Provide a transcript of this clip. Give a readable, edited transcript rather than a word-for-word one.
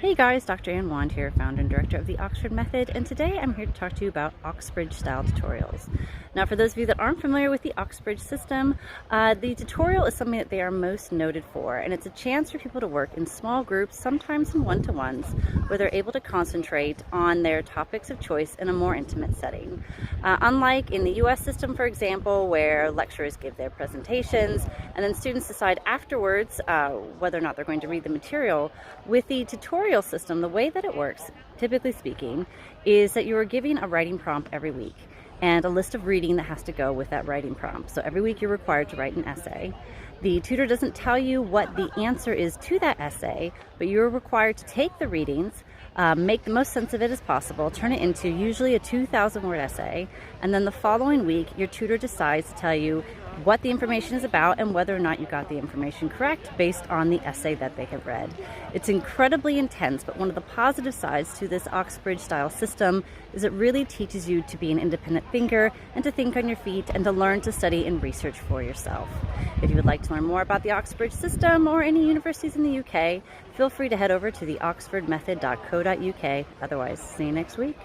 Hey guys, Dr. Ann Wand here, founder and director of the Oxford Method, and today I'm here to talk to you about Oxbridge style tutorials. Now, for those of you that aren't familiar with the Oxbridge system, the tutorial is something that they are most noted for, and it's a chance for people to work in small groups, sometimes in one-to-ones, where they're able to concentrate on their topics of choice in a more intimate setting. Unlike in the US system, for example, where lecturers give their presentations and then students decide afterwards whether or not they're going to read the material, with the tutorial system, the way that it works, typically speaking, is that you are giving a writing prompt every week and a list of reading that has to go with that writing prompt. So every week you're required to write an essay. The tutor doesn't tell you what the answer is to that essay, but you're required to take the readings, make the most sense of it as possible, turn it into usually a 2,000-word essay, and then the following week your tutor decides to tell you what the information is about and whether or not you got the information correct based on the essay that they have read. It's incredibly intense, but one of the positive sides to this Oxbridge style system is it really teaches you to be an independent thinker and to think on your feet and to learn to study and research for yourself. If you would like to learn more about the Oxbridge system or any universities in the UK, feel free to head over to the oxfordmethod.co.uk. Otherwise, see you next week.